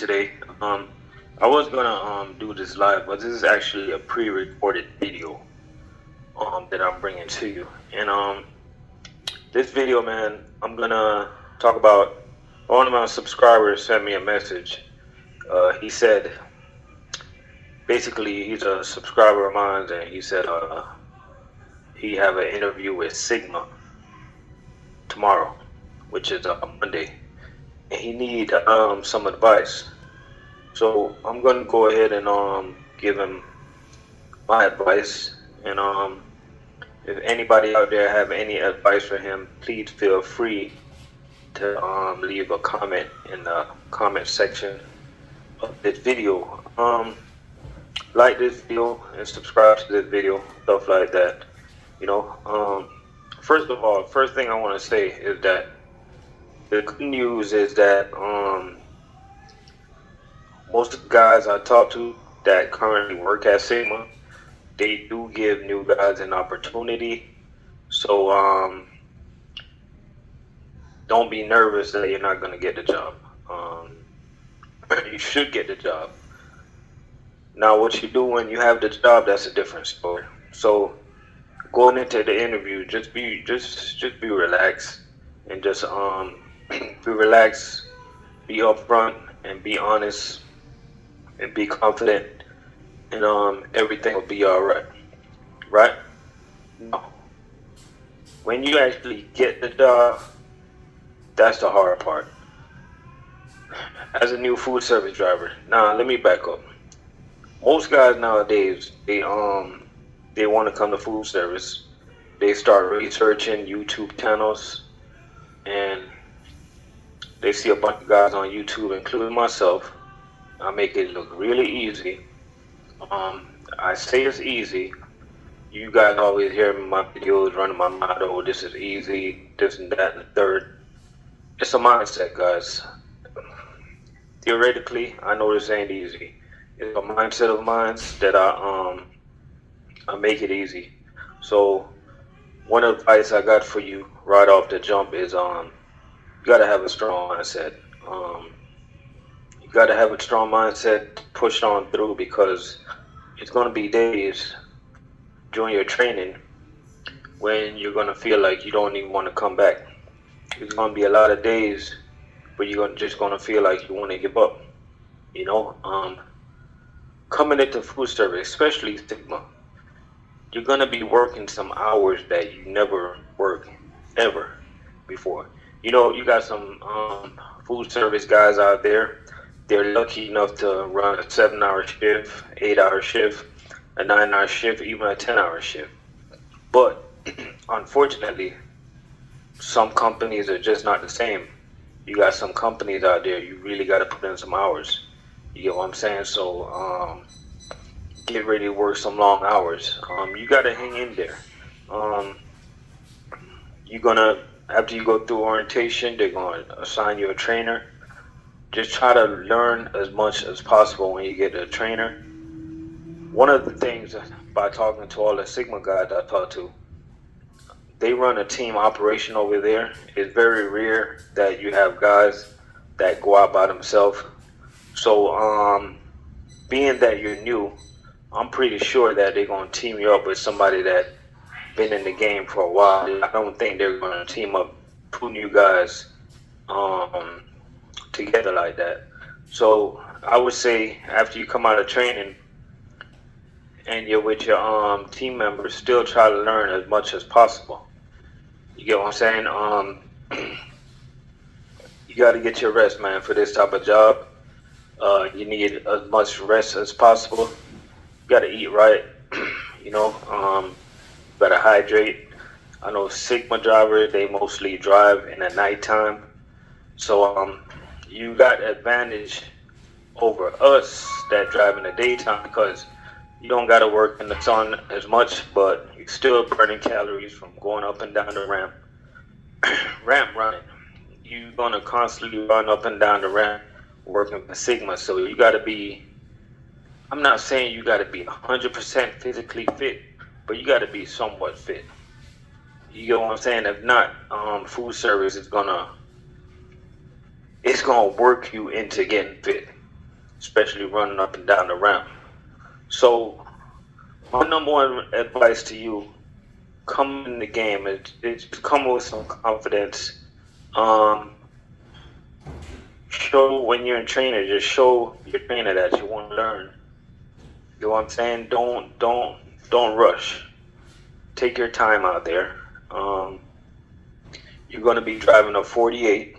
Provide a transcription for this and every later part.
today. I was gonna do this live, but this is actually a pre-recorded video that I'm bringing to you. And this video, man, I'm gonna talk about one of my subscribers sent me a message. He said, basically, he's a subscriber of mine, and he said he have an interview with SYGMA tomorrow, which is Monday, and he need some advice. So I'm gonna go ahead and give him my advice, and if anybody out there have any advice for him, please feel free to leave a comment in the comment section of this video. Like this video and subscribe to this video, stuff like that. First of all, first thing I want to say is that the good news is that most of the guys I talk to that currently work at SYGMA, they do give new guys an opportunity. So don't be nervous that you're not going to get the job. You should get the job. Now, what you do when you have the job, that's a different story. So going into the interview, just be relaxed, and just be relaxed, be upfront, and be honest, and be confident, and everything will be all right. Right? No. When you actually get the job, that's the hard part. As a new food service driver, now let me back up. Most guys nowadays, they want to come to food service. They start researching YouTube channels, and they see a bunch of guys on YouTube, including myself. I make it look really easy. I say it's easy. You guys always hear me in my videos running my motto, this is easy, this and that and the third. It's a mindset, guys. Theoretically, I know this ain't easy. It's a mindset of mine that I make it easy. So one advice I got for you right off the jump is you gotta have a strong mindset. You gotta have a strong mindset to push on through, because it's gonna be days during your training when you're gonna feel like you don't even want to come back. It's gonna be a lot of days where you're just gonna feel like you want to give up. Coming into food service, especially SYGMA, you're gonna be working some hours that you never worked ever before. You got some food service guys out there. They're lucky enough to run a 7-hour shift, 8-hour shift, a 9-hour shift, even a 10-hour shift. But unfortunately, some companies are just not the same. You got some companies out there, you really got to put in some hours. You get what I'm saying? So get ready to work some long hours. You got to hang in there. After you go through orientation, they're going to assign you a trainer. Just try to learn as much as possible when you get a trainer. One of the things, by talking to all the SYGMA guys I talk to, they run a team operation over there. It's very rare that you have guys that go out by themselves. So being that you're new, I'm pretty sure that they're going to team you up with somebody that been in the game for a while. I don't think they're going to team up 2 new guys together like that. So I would say after you come out of training and you're with your team members, still try to learn as much as possible. You get what I'm saying? You got to get your rest, man, for this type of job. You need as much rest as possible. You got to eat right. You got to hydrate. I know SYGMA drivers, they mostly drive in the nighttime. So you got advantage over us that drive in the daytime, because you don't got to work in the sun as much, but you're still burning calories from going up and down the ramp. Ramp running. You're going to constantly run up and down the ramp working for SYGMA. So you got to be, I'm not saying you got to be 100% physically fit, but you got to be somewhat fit. You get what I'm saying? If not, food service is it's gonna work you into getting fit. especially running up and down the ramp. So my number one advice to you, come in the game, is come with some confidence. Show when you're in training, just show your trainer that you want to learn. You know what I'm saying? Don't rush. Take your time out there. You're going to be driving a 48.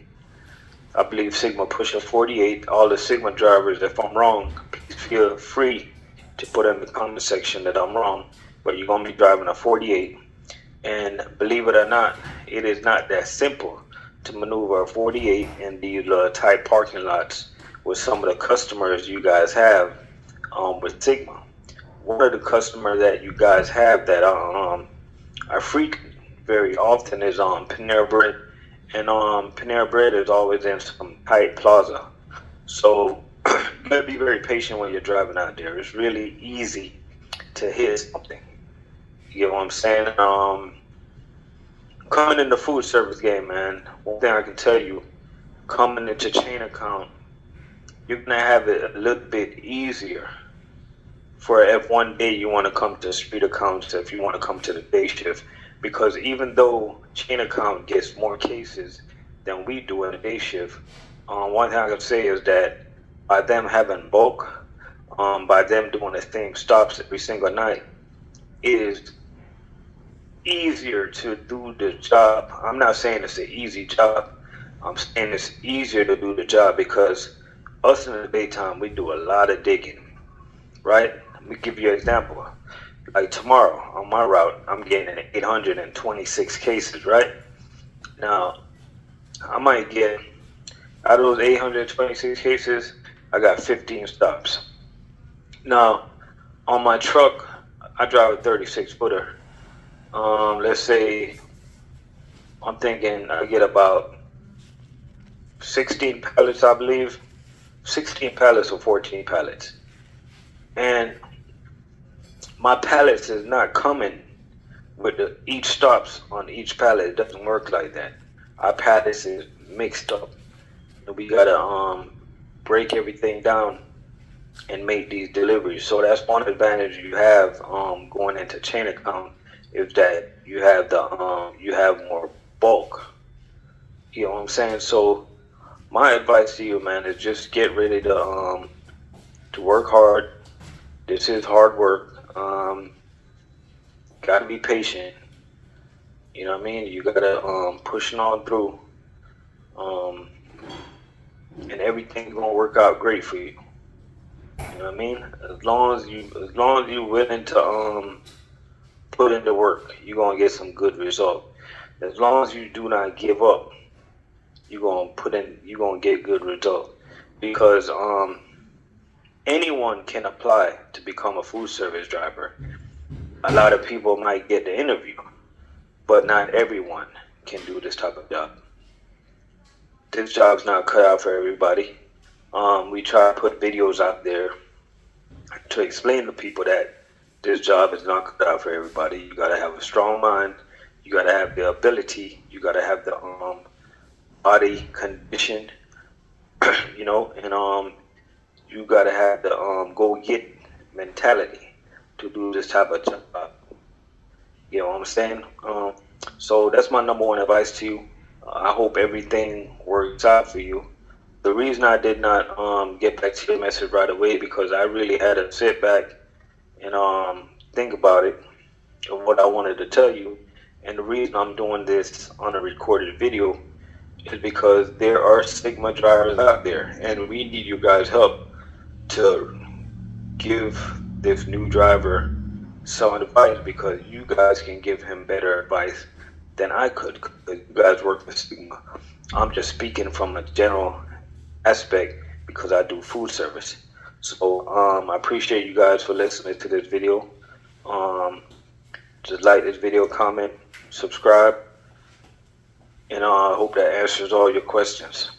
I believe SYGMA push a 48. All the SYGMA drivers, if I'm wrong, please feel free to put in the comment section that I'm wrong. But you're going to be driving a 48. And believe it or not, it is not that simple to maneuver a 48 in these tight parking lots with some of the customers you guys have with SYGMA. One of the customers that you guys have that I frequent very often is Panera Bread, and Panera Bread is always in some tight plaza. So you gotta be very patient when you're driving out there. It's really easy to hit something. You know what I'm saying? Coming in the food service game, man, one thing I can tell you, coming into chain account, you're gonna have it a little bit easier for if one day you want to come to street accounts, if you want to come to the day shift, because even though chain account gets more cases than we do in the day shift, one thing I can say is that by them having bulk, by them doing the same stops every single night, it is easier to do the job. I'm not saying it's an easy job. I'm saying it's easier to do the job because us in the daytime, we do a lot of digging, right? Let me give you an example. Like tomorrow on my route, I'm getting 826 cases, right? Now, I might get, out of those 826 cases, I got 15 stops. Now, on my truck, I drive a 36 footer. Let's say I'm thinking I get about 16 pallets, I believe. 16 pallets or 14 pallets. And my pallets is not coming with each stops on each pallet. It doesn't work like that. Our pallets is mixed up. And we gotta break everything down and make these deliveries. So that's one advantage you have going into chain account, is that you have you have more bulk. You know what I'm saying? So my advice to you, man, is just get ready to work hard. This is hard work. Gotta be patient. You know what I mean? You gotta pushing on through. And everything's gonna work out great for you. You know what I mean? As long as you're willing to put in the work, you're gonna get some good result. As long as you do not give up, you're gonna get good result. Because anyone can apply to become a food service driver. A lot of people might get the interview, but not everyone can do this type of job. This job's not cut out for everybody. We try to put videos out there to explain to people that this job is not cut out for everybody. You gotta have a strong mind. You gotta have the ability. You gotta have the body condition, you know, and you gotta have the go get mentality to do this type of job. You know what I'm saying? So that's my number one advice to you. I hope everything works out for you. The reason I did not get back to your message right away, because I really had to sit back and think about it, of what I wanted to tell you. And the reason I'm doing this on a recorded video is because there are SYGMA drivers out there, and we need you guys' help to give this new driver some advice, because you guys can give him better advice than I could, because you guys work with SYGMA. I'm just speaking from a general aspect because I do food service. So I appreciate you guys for listening to this video. Just like this video, comment, subscribe, and I hope that answers all your questions.